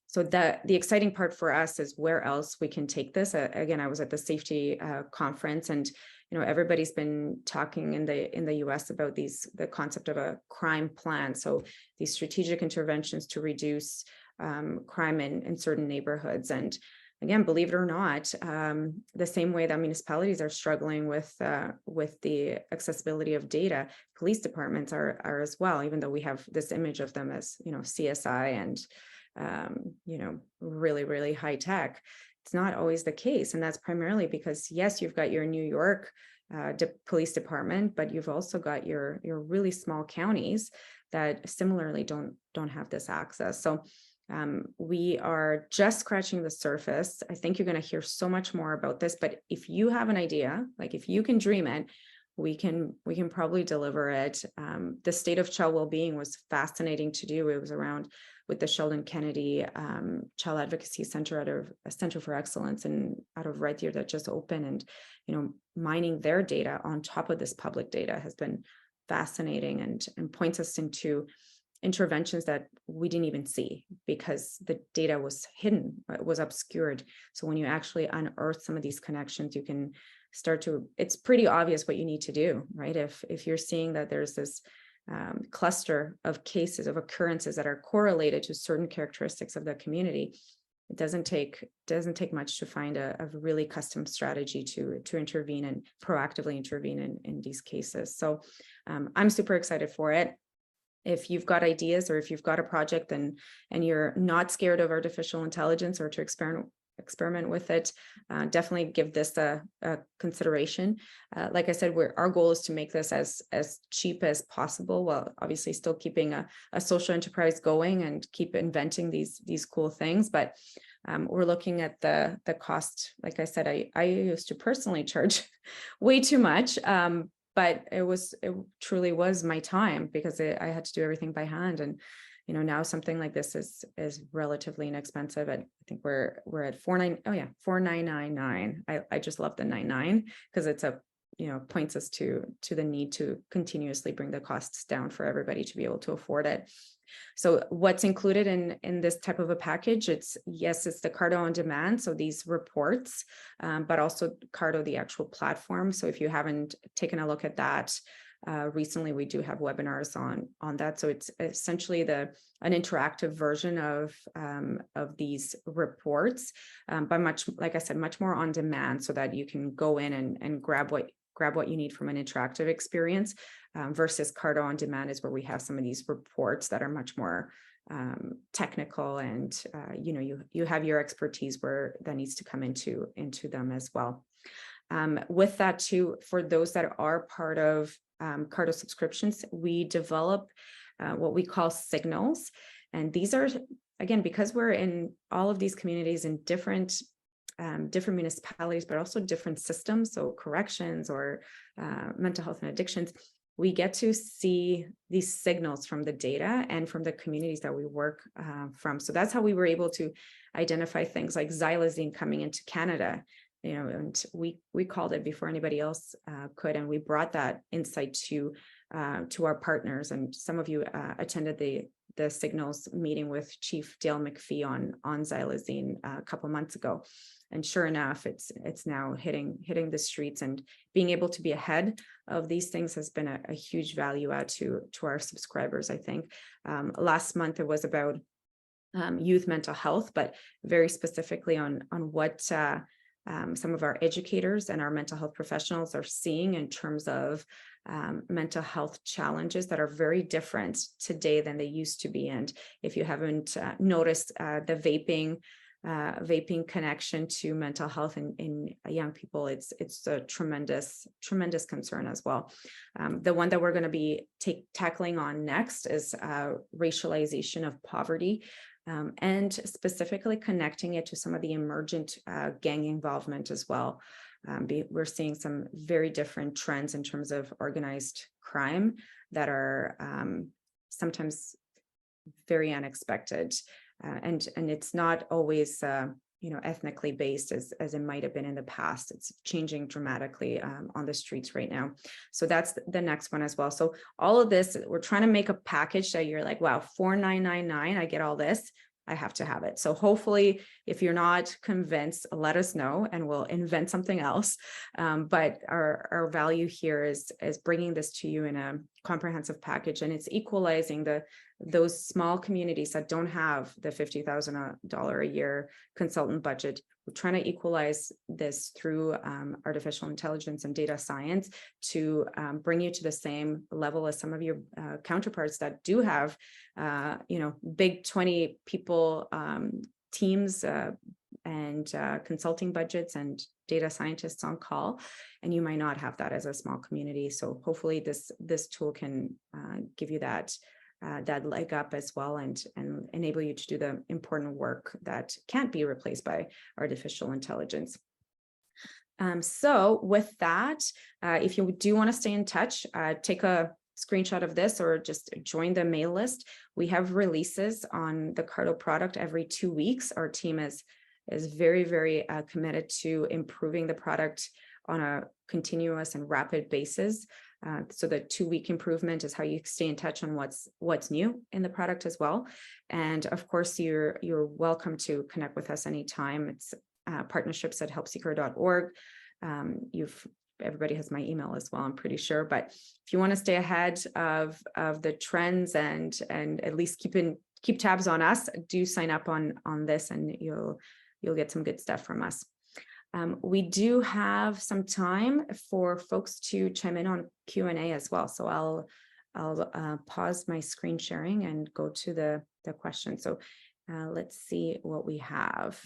So the exciting part for us is where else we can take this. Again, I was at the safety conference, and everybody's been talking in the US about the concept of a crime plan. So these strategic interventions to reduce crime in certain neighborhoods. And again, believe it or not, the same way that municipalities are struggling with the accessibility of data, police departments are as well, even though we have this image of them as, CSI and, really, really high tech. It's not always the case. And that's primarily because, yes, you've got your New York police department, but you've also got your really small counties that similarly don't have this access. So we are just scratching the surface. I think you're going to hear so much more about this, but if you have an idea, like if you can dream it, we can probably deliver it. The state of child well-being was fascinating to do. It was around with the Sheldon Kennedy Child Advocacy Center out of Center for Excellence and out of Red Deer that just opened, and mining their data on top of this public data has been fascinating and points us into interventions that we didn't even see because the data was hidden, it was obscured. So when you actually unearth some of these connections, you can start to, it's pretty obvious what you need to do, right? If you're seeing that there's this cluster of cases, of occurrences that are correlated to certain characteristics of the community, it doesn't take much to find a really custom strategy to intervene and proactively intervene in these cases. So I'm super excited for it. If you've got ideas or if you've got a project and you're not scared of artificial intelligence or to experiment with it, definitely give this a consideration. Like I said, our goal is to make this as cheap as possible, while obviously still keeping a social enterprise going and keep inventing these cool things. But we're looking at the cost. Like I said, I used to personally charge way too much. But it truly was my time because I had to do everything by hand. And, now something like this is relatively inexpensive. I think we're at $4,999. I just love the 99 because it's points us to the need to continuously bring the costs down for everybody to be able to afford it. So what's included in this type of a package? It's the Karto on demand. So these reports, but also Karto, the actual platform. So if you haven't taken a look at that recently, we do have webinars on that. So it's essentially an interactive version of these reports, but like I said, much more on demand, so that you can go in and grab what you need from an interactive experience, versus Karto on demand is where we have some of these reports that are much more technical, and you have your expertise where that needs to come into them as well. With that too, for those that are part of Karto subscriptions, we develop what we call signals, and these are, again, because we're in all of these communities in different municipalities, but also different systems, so corrections or mental health and addictions, we get to see these signals from the data and from the communities that we work from. So that's how we were able to identify things like xylazine coming into Canada, and we called it before anybody else could, and we brought that insight to our partners. And some of you attended the signals meeting with Chief Dale McPhee on xylazine a couple months ago. And sure enough, it's now hitting the streets, and being able to be ahead of these things has been a huge value add to our subscribers. I think last month it was about youth mental health, but very specifically on what some of our educators and our mental health professionals are seeing in terms of mental health challenges that are very different today than they used to be. And if you haven't noticed, the vaping connection to mental health in young people, it's a tremendous concern as well. The one that we're going to be tackling on next is racialization of poverty, and specifically connecting it to some of the emergent gang involvement as well. We're seeing some very different trends in terms of organized crime that are sometimes very unexpected. And it's not always ethnically based as it might have been in the past. It's changing dramatically on the streets right now. So that's the next one as well. So all of this, we're trying to make a package that you're like, wow, $4,999, I get all this. I have to have it. So hopefully, if you're not convinced, let us know and we'll invent something else. But our value here is bringing this to you in a comprehensive package, and it's equalizing those small communities that don't have the $50,000 a year consultant budget. We're trying to equalize this through artificial intelligence and data science to bring you to the same level as some of your counterparts that do have, big 20 people teams and consulting budgets and data scientists on call, and you might not have that as a small community. So hopefully this tool can give you that leg up as well, and enable you to do the important work that can't be replaced by artificial intelligence. So with that, if you do want to stay in touch, take a screenshot of this or just join the mail list. We have releases on the Karto product every 2 weeks. Our team is very, very committed to improving the product on a continuous and rapid basis. So the 2-week improvement is how you stay in touch on what's new in the product as well. And of course, you're welcome to connect with us anytime. It's partnerships@helpseeker.org. Everybody has my email as well, I'm pretty sure. But if you want to stay ahead of the trends and at least keep tabs on us, do sign up on this, and you'll get some good stuff from us. We do have some time for folks to chime in on Q&A as well. So I'll pause my screen sharing and go to the question. So let's see what we have,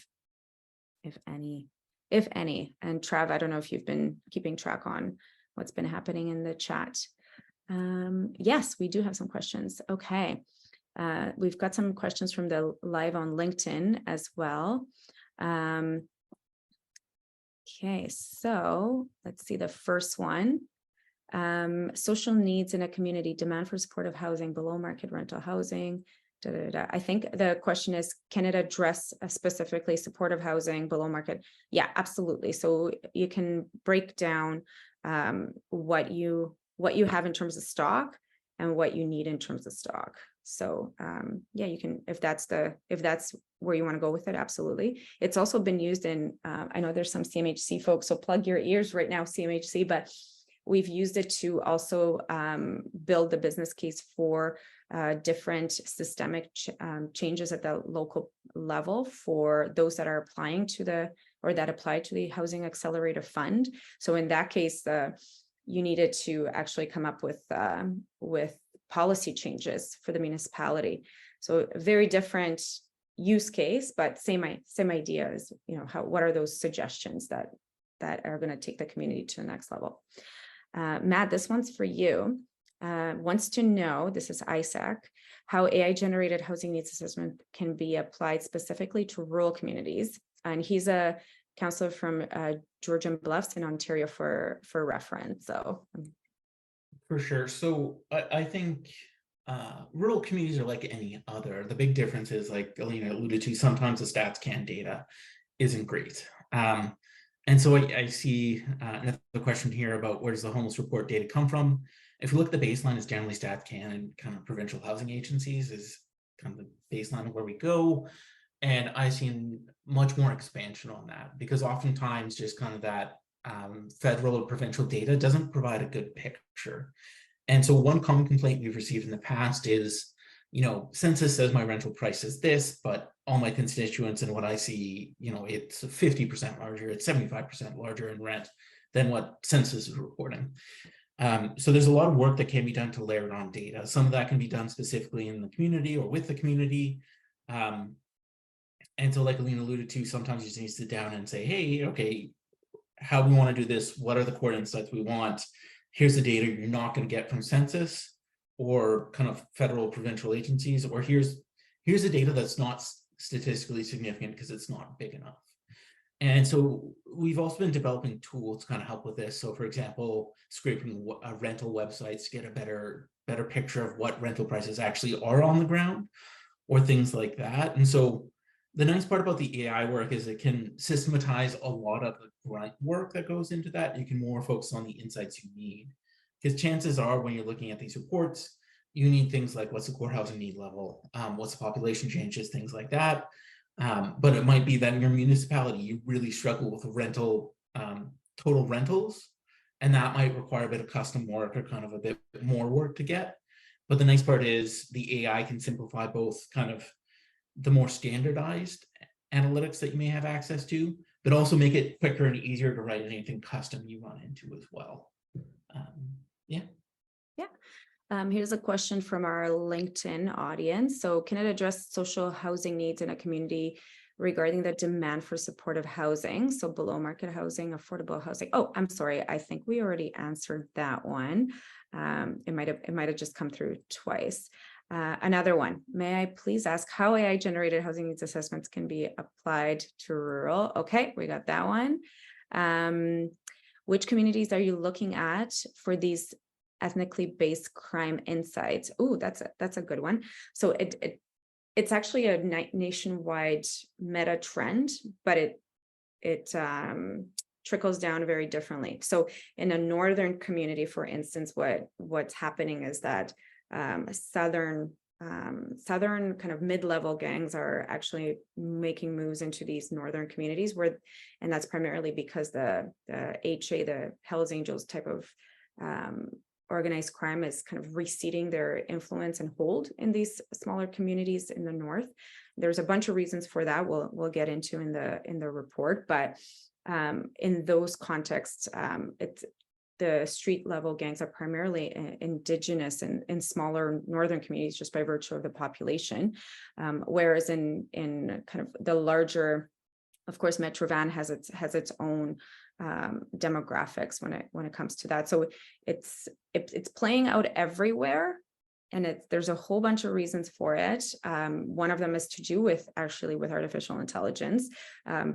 if any. And Trav, I don't know if you've been keeping track on what's been happening in the chat. Yes, we do have some questions. Okay. We've got some questions from the live on LinkedIn as well. Okay, so let's see the first one. Social needs in a community, demand for supportive housing, below market rental housing. I think the question is, can it address specifically supportive housing, below market? Yeah, absolutely. So you can break down what you have in terms of stock and what you need in terms of stock. So yeah, you can, if that's where you want to go with it, absolutely. It's also been used in, I know there's some CMHC folks, so plug your ears right now, CMHC, but we've used it to also build the business case for different systemic changes at the local level for those that are applying to that apply to the Housing Accelerator Fund. So in that case, you needed to actually come up with policy changes for the municipality. So very different use case, but same idea is, what are those suggestions that are going to take the community to the next level. Matt, this one's for you. Wants to know, this is Isaac, how AI-generated housing needs assessment can be applied specifically to rural communities. And he's a counselor from Georgian Bluffs in Ontario for reference. So For sure. So I think rural communities are like any other. The big difference is, like Alina alluded to, sometimes the stats can data isn't great. And so I see another question here about where does the homeless report data come from? If you look at the baseline, is generally stats can and kind of provincial housing agencies is kind of the baseline of where we go. And I've seen much more expansion on that because oftentimes just kind of that federal or provincial data doesn't provide a good picture. And so one common complaint we've received in the past is, census says my rental price is this, but all my constituents and what I see, it's 50% larger, it's 75% larger in rent than what census is reporting. So there's a lot of work that can be done to layer on data. Some of that can be done specifically in the community or with the community. And so like Alina alluded to, sometimes you just need to sit down and say, hey, okay, how do we want to do this? What are the core insights we want? Here's the data you're not going to get from census or kind of federal provincial agencies, or here's the data that's not statistically significant because it's not big enough. And so we've also been developing tools to kind of help with this. So for example, scraping rental websites to get a better picture of what rental prices actually are on the ground or things like that. And so the nice part about the AI work is it can systematize a lot of the grunt work that goes into that. You can more focus on the insights you need. Because chances are when you're looking at these reports, you need things like what's the core housing need level, what's the population changes, things like that. But it might be that in your municipality, you really struggle with rental, total rentals, and that might require a bit of custom work or kind of a bit more work to get. But the nice part is the AI can simplify both kind of the more standardized analytics that you may have access to, but also make it quicker and easier to write anything custom you run into as well. Yeah. Here's a question from our LinkedIn audience. So can it address social housing needs in a community regarding the demand for supportive housing? So below market housing, affordable housing. Oh, I'm sorry. I think we already answered that one. It might have just come through twice. Another one, may I please ask how AI generated housing needs assessments can be applied to rural? Okay, we got that one. Which communities are you looking at for these ethnically based crime insights? Oh, that's a good one. So it's actually a nationwide meta trend, but it trickles down very differently. So in a northern community, for instance, what's happening is that southern kind of mid-level gangs are actually making moves into these northern communities and that's primarily because the HA, the Hells Angels type of organized crime is kind of receding their influence and hold in these smaller communities in the north. There's a bunch of reasons for that we'll get into in the report, but in those contexts, the street level gangs are primarily indigenous in smaller northern communities just by virtue of the population, whereas in kind of the larger, of course, Metro Van has its own demographics when it comes to that. So it's playing out everywhere, and there's a whole bunch of reasons for it. One of them is to do with artificial intelligence,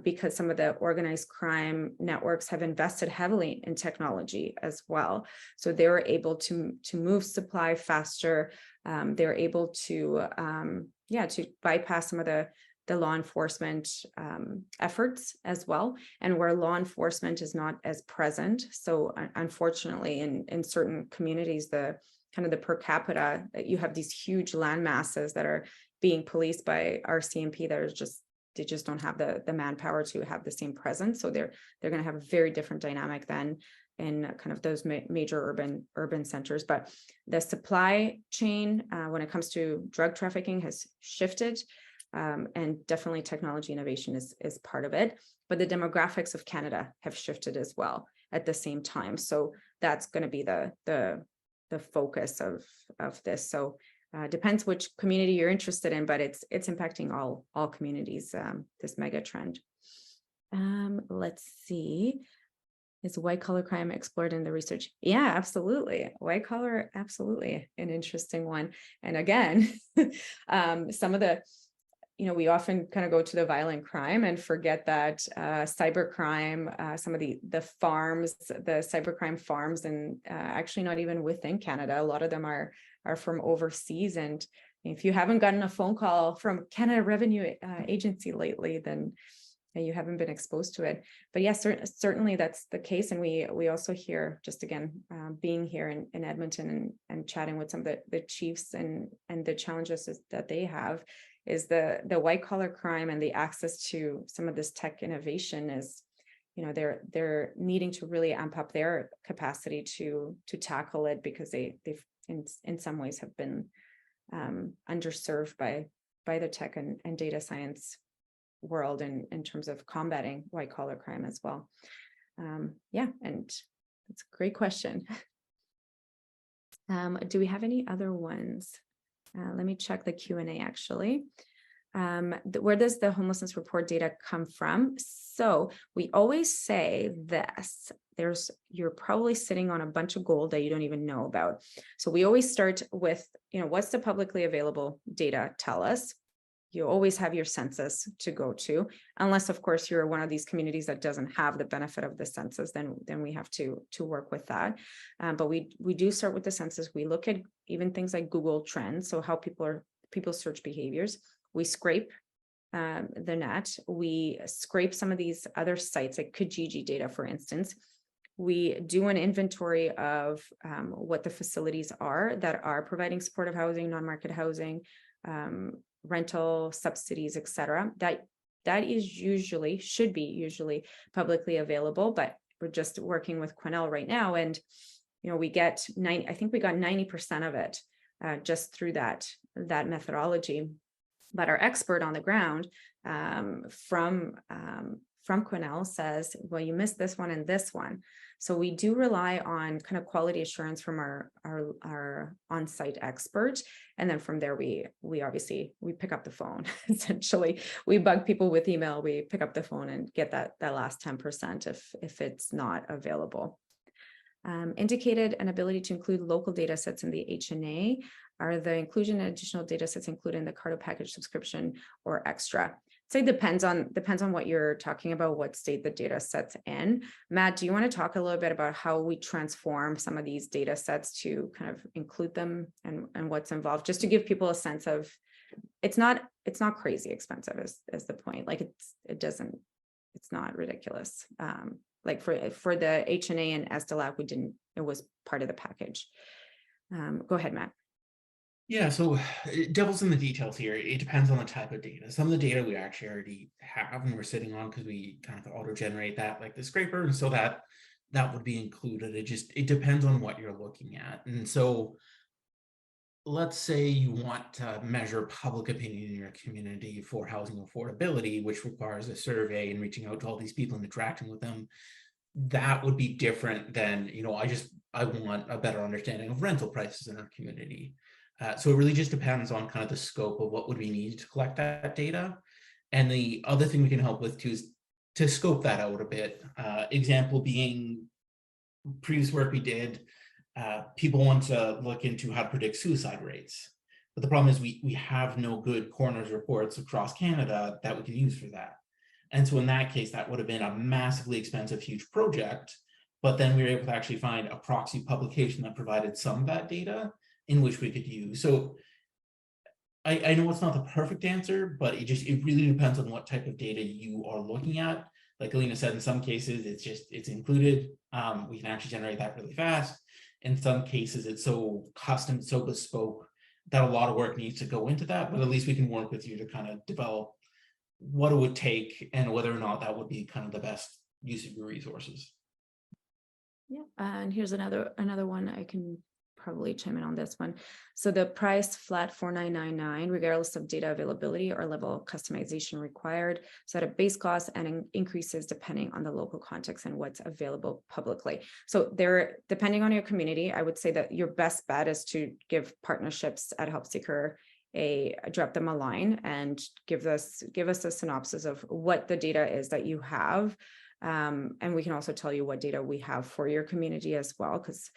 because some of the organized crime networks have invested heavily in technology as well. So they were able to move supply faster. They're able to bypass some of the law enforcement efforts as well, and where law enforcement is not as present. So unfortunately, in certain communities, the per capita, you have these huge land masses that are being policed by RCMP that are they just don't have the manpower to have the same presence. So they're going to have a very different dynamic than in kind of those major urban centers. But the supply chain, when it comes to drug trafficking, has shifted. And definitely technology innovation is part of it, but the demographics of Canada have shifted as well at the same time. So that's going to be the focus of this. So depends which community you're interested in, but it's impacting all communities, this mega trend. Let's see. Is white collar crime explored in the research? Yeah, absolutely. White collar, absolutely an interesting one. And again, some of the we often kind of go to the violent crime and forget that cybercrime, some of the farms, the cybercrime farms, and actually not even within Canada. A lot of them are from overseas. And if you haven't gotten a phone call from Canada Revenue Agency lately, then you haven't been exposed to it. But yes, certainly that's the case. And we also hear, just again, being here in Edmonton and chatting with some of the chiefs and the challenges that they have, is the white collar crime and the access to some of this tech innovation is, they're needing to really amp up their capacity to tackle it, because they've in some ways have been underserved by the tech and data science world in terms of combating white collar crime as well. Yeah, and it's a great question. Do we have any other ones? Let me check the Q&A actually. Where does the homelessness report data come from? So we always say this, you're probably sitting on a bunch of gold that you don't even know about. So we always start with, what's the publicly available data tell us? You always have your census to go to, unless of course you're one of these communities that doesn't have the benefit of the census, then we have to work with that. But we do start with the census. We look at even things like Google Trends, so how people search behaviors. We scrape the net. We scrape some of these other sites like Kijiji data, for instance. We do an inventory of what the facilities are that are providing supportive housing, non-market housing, rental subsidies, etc. That should be usually publicly available, but we're just working with Quesnel right now, and we get I think we got 90% of it just through that methodology. But our expert on the ground from Quesnel says, well, you missed this one and this one. So we do rely on kind of quality assurance from our on-site expert. And then from there, we obviously pick up the phone. Essentially, we bug people with email, we pick up the phone and get that last 10% if it's not available. Indicated an ability to include local data sets in the HNA. Are the inclusion and additional data sets included in the Karto package subscription or extra? So it depends on what you're talking about, what state the data sets in. Matt, do you want to talk a little bit about how we transform some of these data sets to kind of include them and what's involved, just to give people a sense of it's not crazy expensive is the point. Like it's not ridiculous. Like for the HNA and SDLAC, it was part of the package. Go ahead, Matt. Yeah, so devil's in the details here. It depends on the type of data. Some of the data we actually already have and we're sitting on because we kind of auto-generate that, like the scraper, and so that would be included. It depends on what you're looking at. And so let's say you want to measure public opinion in your community for housing affordability, which requires a survey and reaching out to all these people and interacting with them. That would be different than, I want a better understanding of rental prices in our community. So it really just depends on kind of the scope of what would we need to collect that data. And the other thing we can help with too is to scope that out a bit. Example being previous work we did, people want to look into how to predict suicide rates. But the problem is we have no good coroner's reports across Canada that we can use for that. And so in that case, that would have been a massively expensive, huge project. But then we were able to actually find a proxy publication that provided some of that data in which we could use. So I know it's not the perfect answer, but it really depends on what type of data you are looking at. Like Alina said, in some cases, it's included. We can actually generate that really fast. In some cases, it's so custom, so bespoke that a lot of work needs to go into that, but at least we can work with you to kind of develop what it would take and whether or not that would be kind of the best use of your resources. Yeah, and here's another one. I can probably chime in on this one. So the price flat $4,999, regardless of data availability or level of customization required. So at a base cost and increases depending on the local context and what's available publicly. So depending on your community, I would say that your best bet is to give partnerships at Help Seeker drop them a line and give us a synopsis of what the data is that you have. And we can also tell you what data we have for your community as well, because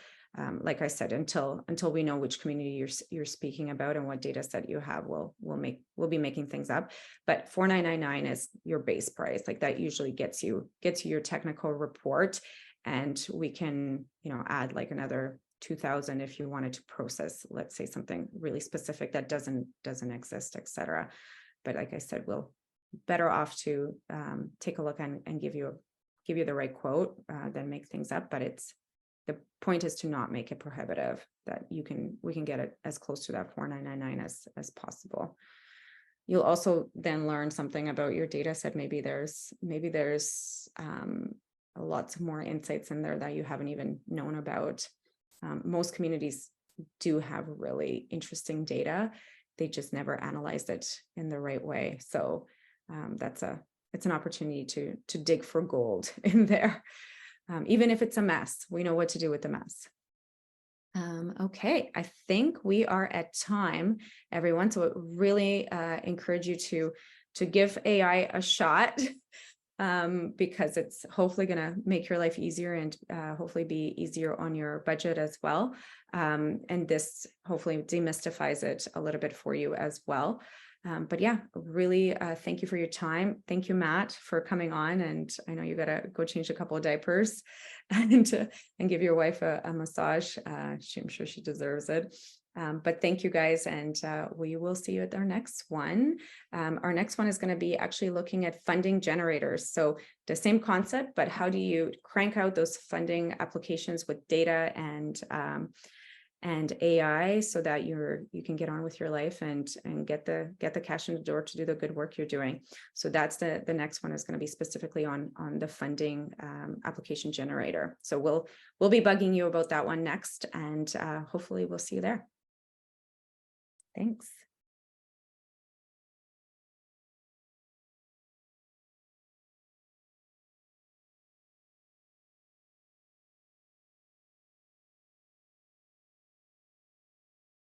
like I said, until we know which community you're speaking about and what data set you have, we'll be making things up. But $4,999 is your base price. Like that usually gets you your technical report, and we can, add like another 2,000 if you wanted to process, let's say, something really specific that doesn't exist, etc. But like I said, we'll better off to take a look and give you the right quote than make things up. But the point is to not make it prohibitive, that we can get it as close to that $4,999 as possible. You'll also then learn something about your data set. Maybe there's lots of more insights in there that you haven't even known about. Most communities do have really interesting data. They just never analyzed it in the right way. So it's an opportunity to dig for gold in there. Even if it's a mess, we know what to do with the mess. Okay, I think we are at time, everyone. So I really encourage you to give AI a shot, because it's hopefully going to make your life easier and hopefully be easier on your budget as well. And this hopefully demystifies it a little bit for you as well. But yeah, really thank you for your time. Thank you, Matt, for coming on. And I know you got to go change a couple of diapers and give your wife a massage. I'm sure she deserves it. But thank you guys, and we will see you at our next one. Our next one is going to be actually looking at funding generators. So the same concept, but how do you crank out those funding applications with data and AI so that you can get on with your life and get the cash in the door to do the good work you're doing. So that's the next one is going to be specifically on the funding application generator. So we'll be bugging you about that one next, and hopefully we'll see you there. Thanks.